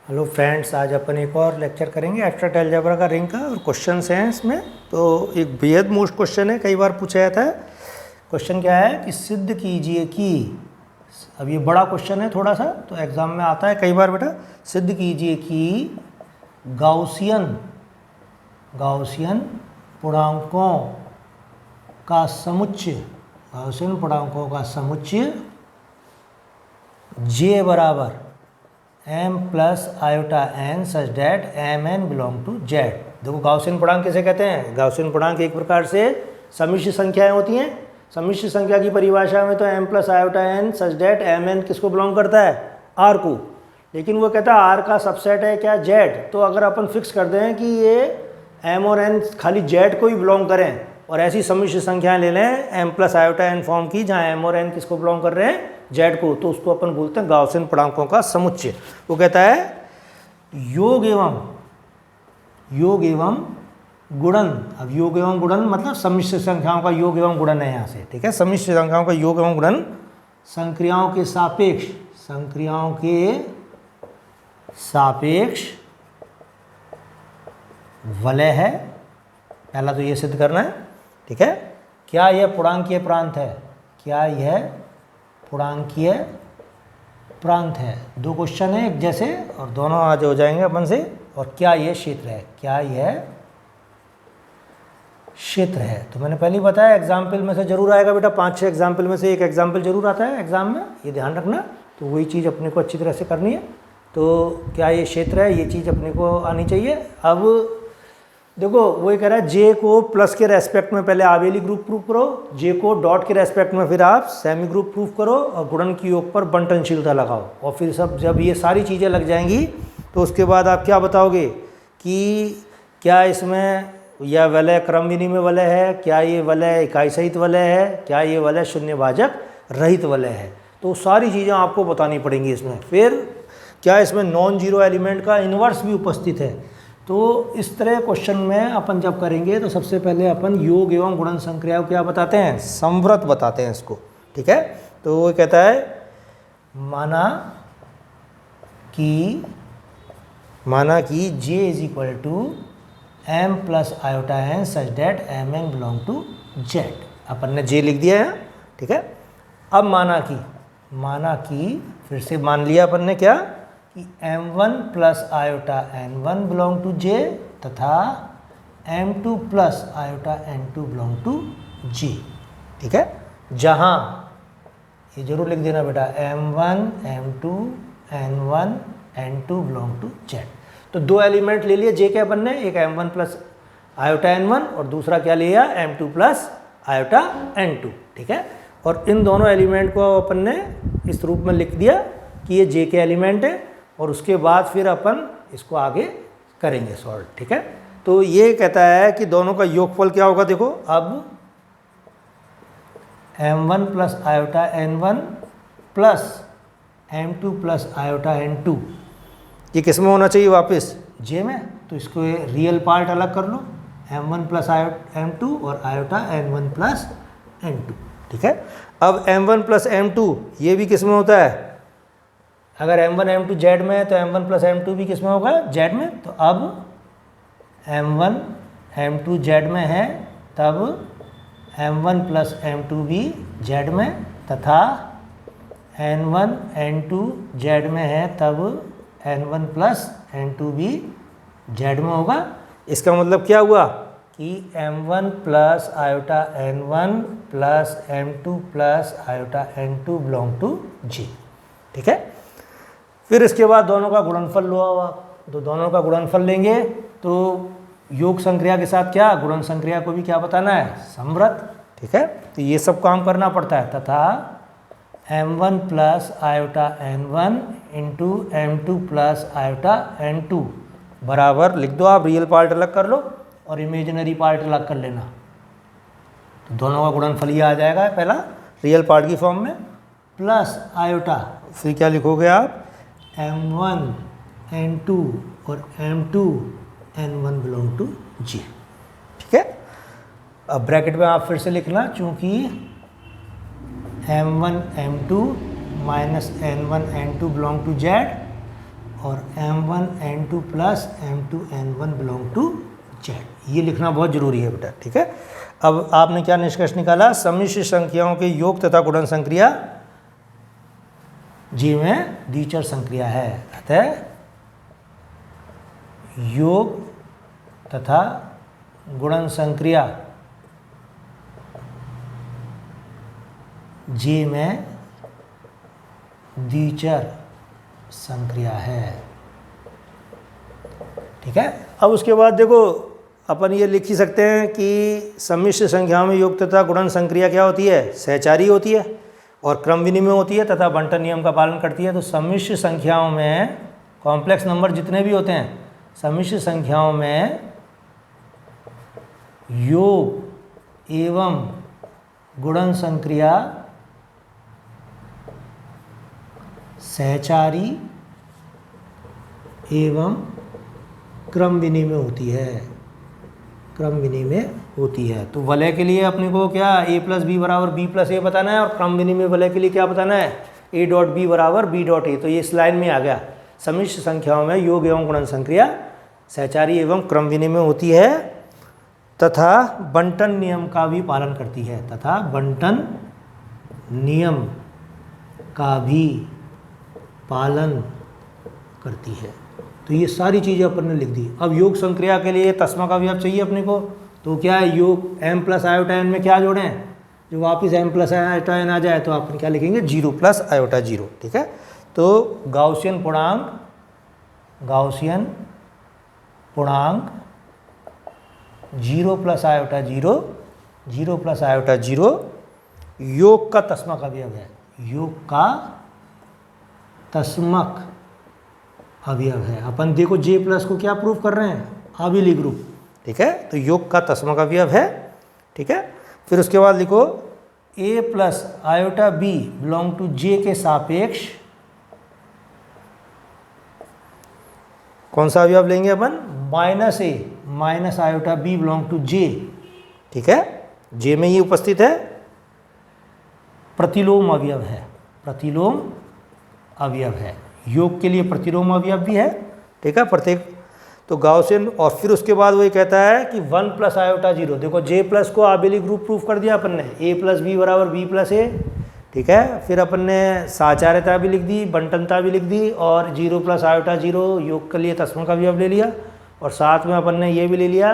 Hello friends, आज अपन एक और लेक्चर करेंगे एब्स्ट्रैक्ट अलजेब्रा का रिंग का और क्वेश्चंस हैं इसमें। तो एक बेहद मोस्ट क्वेश्चन है, कई बार पूछा जाता है। क्वेश्चन क्या है कि सिद्ध कीजिए कि, अब ये बड़ा क्वेश्चन है थोड़ा सा, तो एग्ज़ाम में आता है कई बार बेटा। सिद्ध कीजिए कि गाउसियन पूर्णांकों का समुच्चय J बराबर m plus iota n such that M N belong to Z. देखो गाउसियन पूर्णांक किसे कहते हैं? गाउसियन पूर्णांक एक प्रकार से सम्मिश्र संख्याएं होती हैं। सम्मिश्र संख्या की परिभाषा में तो m plus iota n such that M N किसको बिलोंग करता है? r को। लेकिन वो कहता है r का सबसेट है क्या? z। तो अगर अपन फिक्स कर दें कि ये m और n खाली z को ही बिलोंग करें और ऐसी सम्मिश्र संख्याएं ले लें m plus iota n form की, जहाँ m और n किसको बिलोंग कर रहे हैं? z को, तो उसको अपन बोलते हैं गाउसियन पूर्णांकों का समुच्चय। वो कहता है योग एवं गुणन। अब योग एवं गुणन मतलब सम्मिश्र संख्याओं का योग एवं गुणन है यहाँ से, ठीक है। सम्मिश्र संख्याओं का योग एवं गुणन संक्रियाओं के सापेक्ष वलय है। पहला तो ये सिद्ध करना है, ठीक है। क्या यह पूर्णांकीय प्रांत है? क्या यह पूर्णांकीय प्रांत है? दो क्वेश्चन है एक जैसे और दोनों आज हो जाएंगे अपन से। और क्या यह क्षेत्र है? क्या यह क्षेत्र है? तो मैंने पहले ही बताया एग्जाम्पल में से जरूर आएगा बेटा, 5-6 एग्जाम्पल में से एक एग्जाम्पल जरूर आता है एग्जाम में, ये ध्यान रखना। तो वही चीज़ अपने को अच्छी तरह से करनी है। तो क्या ये क्षेत्र है, ये चीज़ अपने को आनी चाहिए। अब देखो वही कह रहा है जे को प्लस के रेस्पेक्ट में पहले आवेली ग्रुप प्रूफ करो, जे को डॉट के रेस्पेक्ट में फिर आप सेमी ग्रुप प्रूफ करो और गुणन की योग पर बंटनशीलता लगाओ। और फिर सब जब ये सारी चीज़ें लग जाएंगी तो उसके बाद आप क्या बताओगे कि क्या इसमें यह वलय क्रम विनिमय वलय है, क्या ये वलय इकाई सहित वलय है, क्या ये वलय शून्यभाजक रहित वलय है। तो सारी चीज़ें आपको बतानी पड़ेंगी इसमें। फिर क्या इसमें नॉन जीरो एलिमेंट का इन्वर्स भी उपस्थित है। तो इस तरह क्वेश्चन में अपन जब करेंगे तो सबसे पहले अपन योग एवं गुणन संक्रिया को क्या बताते हैं? संवृत बताते हैं इसको, ठीक है। तो वो कहता है माना कि J is equal to m plus iota n such that M N belong to Z. अपन ने J लिख दिया है, ठीक है। अब माना कि फिर से मान लिया अपन ने क्या कि m1 plus iota n1 belong to J तथा m2 plus iota n2 belong to J, ठीक है। जहाँ ये जरूर लिख देना बेटा m1 m2 n1 n2 belong to Z। तो दो एलिमेंट ले लिए J के अपन ने, एक m1 प्लस आयोटा n1 और दूसरा क्या लिया m2 प्लस आयोटा n2, ठीक है। और इन दोनों एलिमेंट को अपन ने इस रूप में लिख दिया कि ये J के एलिमेंट है और उसके बाद फिर अपन इसको आगे करेंगे सॉल्व, ठीक है। तो ये कहता है कि दोनों का योगफल क्या होगा। देखो अब m1 plus iota n1 plus m2 plus iota n2, ये किस में होना चाहिए? वापस J में। तो इसको रियल पार्ट अलग कर लो, m1 प्लस m2 और आयोटा n1 प्लस n2, ठीक है। अब m1 प्लस m2 ये भी किस में होता है? अगर m1 m2 Z में है तो m1 प्लस m2 भी किस में होगा? Z में। तो अब m1 m2 Z में है तब m1 प्लस m2 भी Z में, तथा n1 n2 Z में है तब n1 प्लस n2 भी Z में होगा। इसका मतलब क्या हुआ कि m1 plus iota n1 plus m2 plus iota n2 belong to J, ठीक है। फिर इसके बाद दोनों का गुणनफल लो हुआ, तो दोनों का गुणनफल लेंगे तो योग संक्रिया के साथ क्या गुणन संक्रिया को भी क्या बताना है? संवृत, ठीक है। तो ये सब काम करना पड़ता है। तथा m1 plus iota n1 into m2 plus iota n2 बराबर, लिख दो आप, रियल पार्ट अलग कर लो और इमेजिनरी पार्ट अलग कर लेना। तो दोनों का गुणनफल ये आ जाएगा पहला रियल पार्ट की फॉर्म में, प्लस आयोटा, फिर क्या लिखोगे आप? m1 n2 और m2 n1 belong to J, ठीक है। अब ब्रैकेट में आप फिर से लिखना, चूंकि m1 m2 minus n1 n2 belong to Z और m1 n2 plus m2 n1 belong to z। ये लिखना बहुत जरूरी है बेटा, ठीक है। अब आपने क्या निष्कर्ष निकाला? सम्मिश्र संख्याओं के योग तथा गुणन संक्रिया जी में द्विचर संक्रिया है, अतः योग तथा गुणन संक्रिया जी में द्विचर संक्रिया है, ठीक है। अब उसके बाद देखो अपन ये लिख ही सकते हैं कि सम्मिश्र संख्याओं में योग तथा गुणन संक्रिया क्या होती है? सहचारी होती है और क्रम विनिमय होती है तथा बंटन नियम का पालन करती है। तो सम्मिश्र संख्याओं में कॉम्प्लेक्स नंबर जितने भी होते हैं, सम्मिश्र संख्याओं में योग एवं गुणन संक्रिया सहचारी एवं क्रम विनिमय होती है, क्रम विनिमय होती है। तो वलय के लिए अपने को क्या a प्लस बी बराबर b प्लस ए बताना है, और क्रम विनिमय वलय के लिए क्या बताना है? a डॉट बी बराबर b डॉट ए। तो ये इस लाइन में आ गया। सम्मिश्र संख्याओं में योग एवं गुणन संक्रिया सहचारी एवं क्रम विनिमय होती है तथा बंटन नियम का भी पालन करती है, तथा बंटन नियम का भी पालन करती है। तो ये सारी चीज़ें अपन ने लिख दी। अब योग संक्रिया के लिए तस्मा का अवयव चाहिए अपने को, तो क्या है? योग m प्लस आयोटा n में क्या जोड़ें? जो वापस m प्लस आयोटा n आ जाए तो अपन क्या लिखेंगे? 0 प्लस आयोटा 0, ठीक है। तो गाउसियन पूर्णांक 0 प्लस आयोटा 0, 0 प्लस आयोटा 0 योग का तस्मक अवयव है, योग का तस्मक अवयव है। अपन देखो J प्लस को क्या प्रूफ कर रहे हैं? आबिली ग्रुप, ठीक है। तो योग का तस्मक अवयव है, ठीक है। फिर उसके बाद लिखो a plus iota b belong to J के सापेक्ष कौन सा अवयव लेंगे अपन? Minus a minus iota b belong to J, ठीक है। J में ही उपस्थित है, प्रतिलोम अवयव है, प्रतिलोम अवयव है। योग के लिए प्रतिलोम अवयव भी है, ठीक है, प्रत्येक। तो गाउसियन, और फिर उसके बाद वो ये कहता है कि 1 प्लस आयोटा 0। देखो J प्लस को आबेली ग्रुप प्रूफ कर दिया अपन ने, a प्लस बी बराबर b प्लस ए, ठीक है। फिर अपन ने साचार्यता भी लिख दी, बंटनता भी लिख दी, और 0 प्लस आयोटा 0 योग के लिए तस्मक अवयव ले लिया, और साथ में अपन ने ये भी ले लिया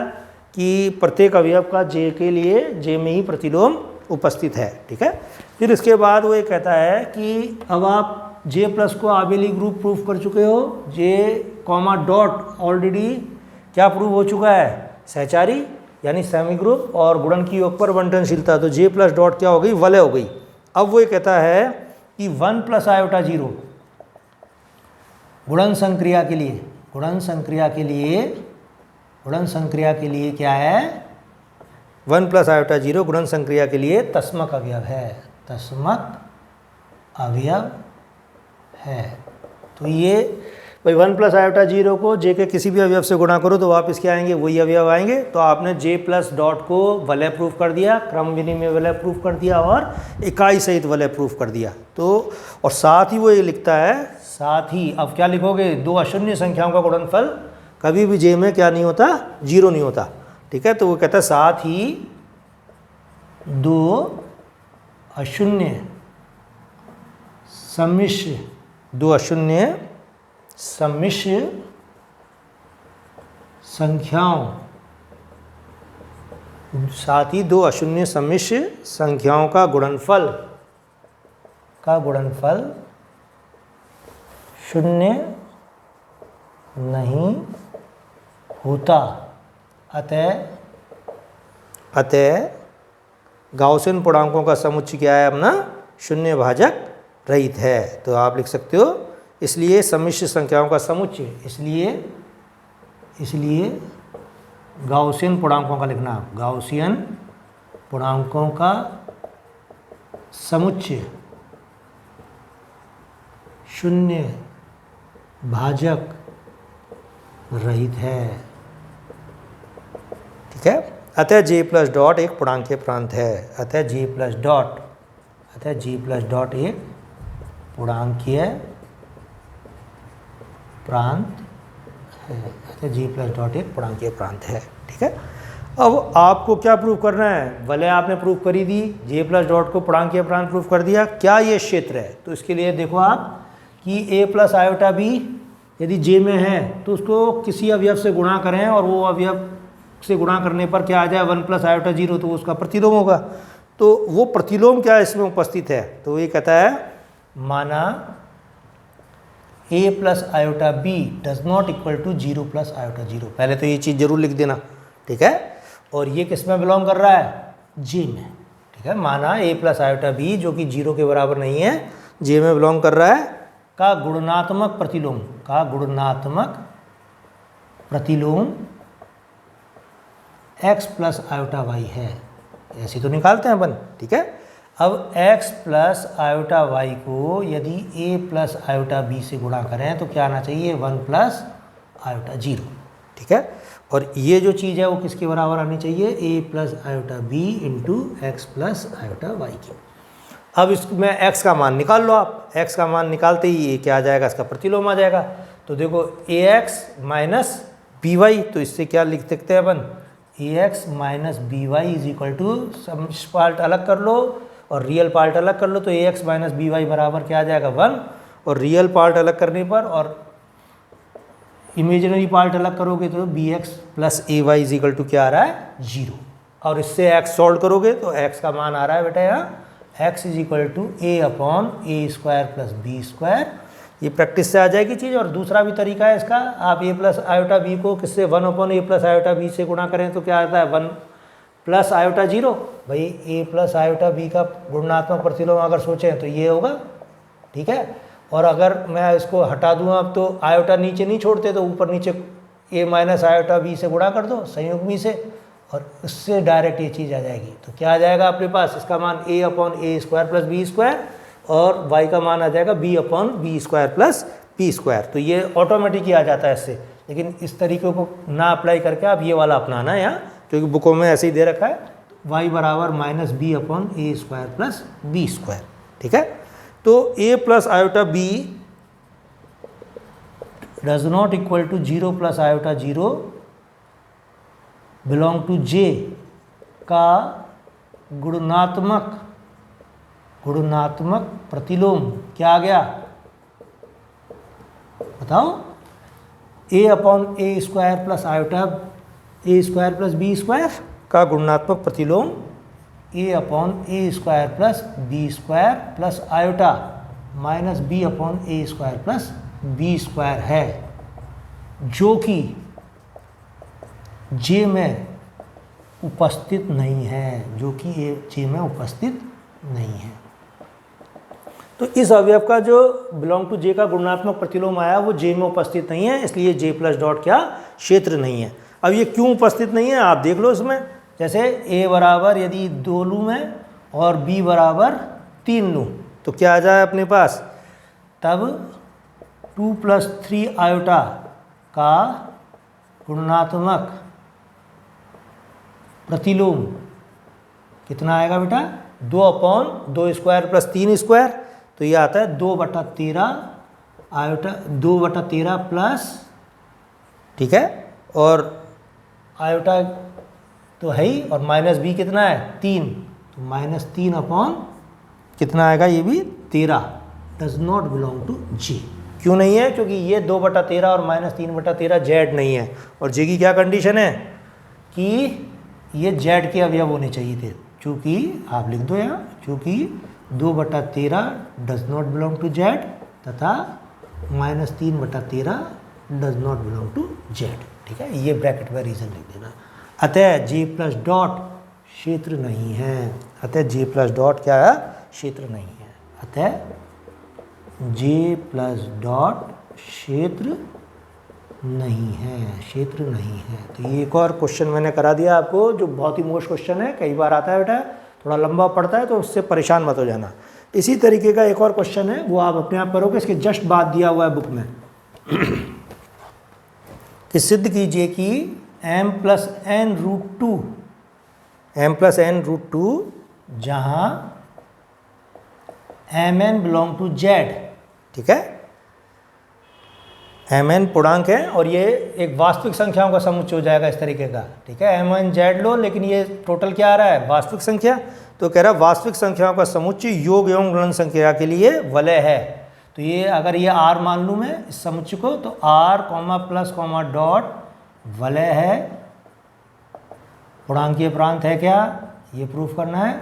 कि प्रत्येक अवयव का J के लिए J में ही प्रतिलोम उपस्थित है, ठीक है। फिर इसके बाद वो ये कहता है कि अब आप J प्लस को आबेली ग्रुप प्रूफ कर चुके हो, J कॉमा डॉट ऑलरेडी क्या प्रूफ हो चुका है? सहचारी यानी सेमी ग्रुप, और गुणन की योग पर बंटनशीलता। तो J प्लस डॉट क्या हो गई? वलय हो गई। अब वो ये कहता है कि 1 प्लस आयोटा 0 गुणन संक्रिया के लिए, गुणन संक्रिया के लिए, गुणन संक्रिया के लिए क्या है? 1 प्लस आयोटा 0 गुणन संक्रिया के लिए तस्मक अवयव है, तस्मक अवयव है। तो ये भाई 1 प्लस आयोटा 0 को J के किसी भी अवयव से गुणा करो तो वापस क्या आएंगे? वही अवयव आएंगे। तो आपने J प्लस डॉट को वलय प्रूफ कर दिया, क्रम विनिमय वलय प्रूफ कर दिया, और इकाई सहित वलय प्रूफ कर दिया। तो और साथ ही वो ये लिखता है, साथ ही अब क्या लिखोगे? 2 अशून्य संख्याओं का गुणनफल कभी भी J में क्या नहीं होता? 0 नहीं होता, ठीक है। तो वो कहता है साथ ही 2 अशून्य सम्मिश्र, 2 अशून्य सम्मिश्र संख्याओं, साथ ही 2 अशून्य सम्मिश्र संख्याओं का गुणनफल, शून्य नहीं होता, अतः गाउसियन पूर्णांकों का समुच्चय क्या है अपना? शून्य भाजक रहित है। तो आप लिख सकते हो इसलिए सम्मिश्र संख्याओं का समुच्चय, इसलिए गाउसियन पूर्णांकों का लिखना, गाउसियन पूर्णांकों का समुच्चय शून्य भाजक रहित है, ठीक है। अतः J प्लस डॉट एक पूर्णांकीय प्रांत है, अतः J प्लस डॉट एक पूर्णांकीय प्रांत है, जे प्लस डॉट एक पूर्णांकीय प्रांत है। ठीक है, अब आपको क्या प्रूव करना है? भले आपने प्रूव करी दी, जे प्लस डॉट को पूर्णांकीय प्रांत प्रूव कर दिया, क्या ये क्षेत्र है? तो इसके लिए देखो आप कि ए प्लस आयोटा बी यदि जे में है तो उसको किसी अवयव से गुणा करें और वो अवयव से गुणा करने पर क्या आ जाए? 1 प्लस आयोटा 0, तो उसका प्रतिलोम होगा। तो वो प्रतिलोम क्या इसमें उपस्थित है? तो ये कहता है माना A plus iota B does not equal to 0 plus iota 0। पहले तो ये चीज़ जरूर लिख देना। ठीक है, और ये किस में बिलोंग कर रहा है? जे में। ठीक है, माना ए प्लस आयोटा बी जो कि 0 के बराबर नहीं है, जे में बिलोंग कर रहा है, का गुणनात्मक प्रतिलोम, का गुणनात्मक प्रतिलोम x प्लस आयोटा y है। ऐसे तो निकालते हैं अपन। ठीक है, अब x प्लस आयोटा y को यदि a प्लस आयोटा b से गुणा करें तो क्या आना चाहिए? 1 प्लस आयोटा 0। ठीक है, और ये जो चीज़ है वो किसके बराबर आनी चाहिए? a plus iota b into x plus iota y की। अब इसमें x का मान निकाल लो आप। x का मान निकालते ही ये क्या आ जाएगा? इसका प्रतिलोम आ जाएगा। तो देखो ax माइनस बी वाई, तो इससे क्या लिख सकते हैं अपन? ax minus B Y is equal to, सब पार्ट अलग कर लो और रियल पार्ट अलग कर लो, तो ax माइनस बी वाई बराबर क्या आ जाएगा? 1। और रियल पार्ट अलग करने पर और इमेजिनरी पार्ट अलग करोगे तो bx plus A Y is equal to क्या आ रहा है? 0। और इससे x सॉल्व करोगे तो x का मान आ रहा है बेटा यहाँ x is equal to a upon A square plus B square. ये प्रैक्टिस से आ जाएगी चीज़। और दूसरा भी तरीका है इसका, आप a प्लस आयोटा बी को किससे? 1 अपॉन ए प्लस आयोटा बी से गुणा करें तो क्या आता है? 1 प्लस आयोटा 0। भाई a प्लस आयोटा बी का गुणात्मक प्रतिलोम अगर सोचें तो ये होगा। ठीक है, और अगर मैं इसको हटा दूँ अब तो आयोटा नीचे नहीं छोड़ते, तो ऊपर नीचे a माइनस आयोटा बी से गुणा कर दो संयुग्मी से, और उससे डायरेक्ट ये चीज़ आ जाएगी। तो क्या आ जाएगा अपने पास? इसका मान a upon A square plus B square, और y का मान आ जाएगा b upon B square plus P square. तो ये ऑटोमेटिक ही आ जाता है इससे। लेकिन इस तरीके को ना अप्लाई करके आप ये वाला अपनाना है यहाँ, क्योंकि बुकों में ऐसे ही दे रखा है y बराबर minus B upon A square plus B square. ठीक है, तो a plus iota b does not equal to 0 plus iota 0 belong to j का गुणात्मक प्रतिलोम क्या आ गया? बताओ। a upon A square plus iota A square plus B square का गुणात्मक प्रतिलोम a upon A square plus B square plus iota minus B upon A square plus B square है, जो कि जे में उपस्थित नहीं है, जो कि जे में उपस्थित नहीं है। तो इस अवयव का जो बिलोंग टू जे का गुणात्मक प्रतिलोम आया वो जे में उपस्थित नहीं है, इसलिए जे प्लस डॉट क्या? क्षेत्र नहीं है। अब ये क्यों उपस्थित नहीं है आप देख लो इसमें। जैसे a बराबर यदि 2 लूँ मैं और b बराबर 3 लूँ तो क्या आ जाए अपने पास? तब 2 प्लस 3 आयोटा का गुणात्मक प्रतिलोम कितना आएगा बेटा? 2 अपॉन 2 स्क्वायर प्लस 3 स्क्वायर, तो ये आता है 2/13 आयोटा 2/13 प्लस, ठीक है, और आयोटा तो है ही, और माइनस बी कितना है? 3, तो माइनस 3 अपॉन कितना आएगा? ये भी 13। डज नॉट बिलोंग टू जे। क्यों नहीं है? क्योंकि ये 2/13 और माइनस 3/13 जेड नहीं है। और जे की क्या कंडीशन है कि ये जेड के अवयव होने चाहिए थे। चूँकि आप लिख दो यहाँ, चूँकि 2/13 does not belong to Z तथा minus 3/13 does not belong to Z. ठीक है, ये ब्रैकेट में रीज़न लिख देना। अतः जे प्लस डॉट क्षेत्र नहीं है। अतः जे प्लस डॉट क्या है? क्षेत्र नहीं है। अतः जे प्लस डॉट क्षेत्र नहीं है, क्षेत्र नहीं है। तो ये एक और क्वेश्चन मैंने करा दिया आपको, जो बहुत ही मोस्ट क्वेश्चन है, कई बार आता है बेटा, थोड़ा लंबा पड़ता है, तो उससे परेशान मत हो जाना। इसी तरीके का एक और क्वेश्चन है, वो आप अपने आप करोगे, इसके जस्ट बाद दिया हुआ है बुक में कि सिद्ध कीजिए कि m plus n root two जहाँ mn बिलोंग टू z, ठीक है, mn पूर्णांक है और ये एक वास्तविक संख्याओं का समुच्चय हो जाएगा इस तरीके का, ठीक है। mn z लो, लेकिन ये टोटल क्या आ रहा है, वास्तविक संख्या। तो कह रहा है वास्तविक संख्याओं का समुच्चय योग एवं गुणन संख्या के लिए वलय है। तो ये अगर ये r मान लूँ मैं इस समुच्चय को, तो r comma plus comma dot वलय है, पूर्णांकीय प्रांत है क्या, ये प्रूफ करना है,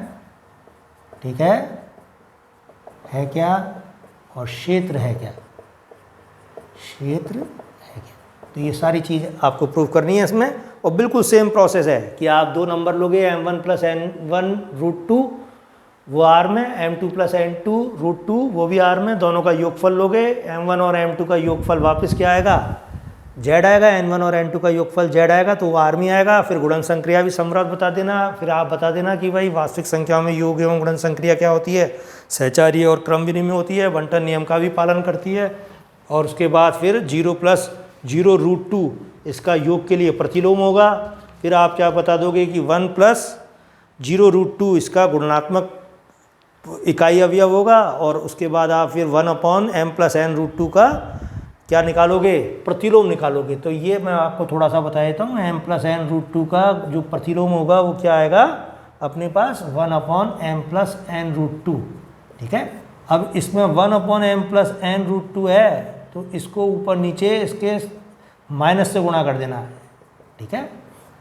ठीक है क्या, और क्षेत्र है क्या, क्षेत्र है क्या। तो ये सारी चीज़ आपको प्रूफ करनी है इसमें, और बिल्कुल सेम प्रोसेस है कि आप 2 नंबर लोगे m1 प्लस n1 रूट 2 वो r में, m2 प्लस n2 रूट 2 वो भी r में, दोनों का योगफल लोगे, m1 और m2 का योगफल वापस क्या आएगा, z आएगा, n1 और n2 का योगफल z आएगा, तो वो r में आएगा। फिर गुणन संक्रिया भी सम्राट बता देना, फिर आप बता देना कि भाई वास्तविक संख्याओं में योग एवं गुणन संक्रिया क्या होती है, सहचार्य और क्रम विनिमय होती है, बंटन नियम का भी पालन करती है। और उसके बाद फिर 0 प्लस 0 रूट 2 इसका योग के लिए प्रतिलोम होगा। फिर आप क्या बता दोगे कि 1 प्लस 0 रूट 2 इसका गुणनात्मक इकाई अवयव होगा, और उसके बाद आप फिर 1 upon m plus n root 2 का क्या निकालोगे, प्रतिलोम निकालोगे। तो ये मैं आपको थोड़ा सा बता देता हूँ, m प्लस n रूट 2 का जो प्रतिलोम होगा वो क्या आएगा अपने पास, 1 upon m plus n root 2, ठीक है। अब इसमें 1 upon m plus n root 2 है, तो इसको ऊपर नीचे इसके माइनस से गुणा कर देना है, ठीक है।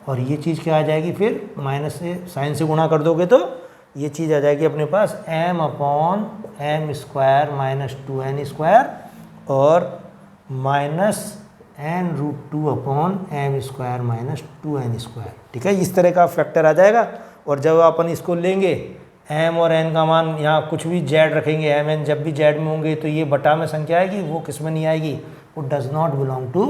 और ये चीज़ क्या आ जाएगी, फिर माइनस से साइन से गुणा कर दोगे तो ये चीज़ आ जाएगी अपने पास m upon m square minus 2n square और minus n root 2 upon m square minus 2n square, ठीक है। इस तरह का फैक्टर आ जाएगा। और जब अपन इसको लेंगे m और n का मान यहाँ कुछ भी z रखेंगे, m n जब भी z में होंगे तो ये बटा में संख्या आएगी, वो किस में नहीं आएगी, वो does not belong to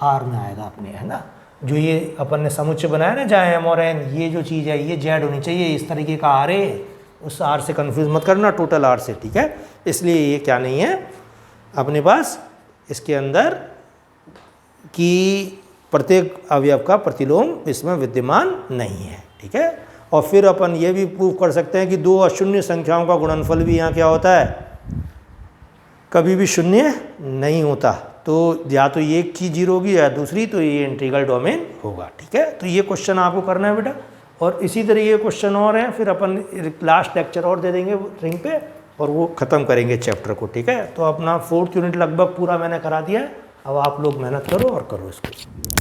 r में आएगा अपने, है ना। जो ये अपन ने समुच्चय बनाया ना जहाँ m और n, ये जो चीज़ है ये z होनी चाहिए, इस तरीके का r है, उस r से कन्फ्यूज़ मत करना टोटल r से, ठीक है। इसलिए ये क्या नहीं है अपने पास इसके अंदर कि प्रत्येक अवयव का प्रतिलोम इसमें विद्यमान नहीं है, ठीक है। और फिर अपन ये भी प्रूव कर सकते हैं कि 2 अशून्य संख्याओं का गुणनफल भी यहाँ क्या होता है, कभी भी शून्य नहीं होता। तो या तो ये एक चीज़ 0 होगी या दूसरी तो ये इंटीग्रल डोमेन होगा, ठीक है। तो ये क्वेश्चन आपको करना है बेटा, और इसी तरह ये क्वेश्चन और हैं, फिर अपन लास्ट लेक्चर और दे देंगे रिंग पे और वो ख़त्म करेंगे चैप्टर को, ठीक है। तो अपना 4th यूनिट लगभग पूरा मैंने करा दिया है, अब आप लोग मेहनत करो और करो इसको।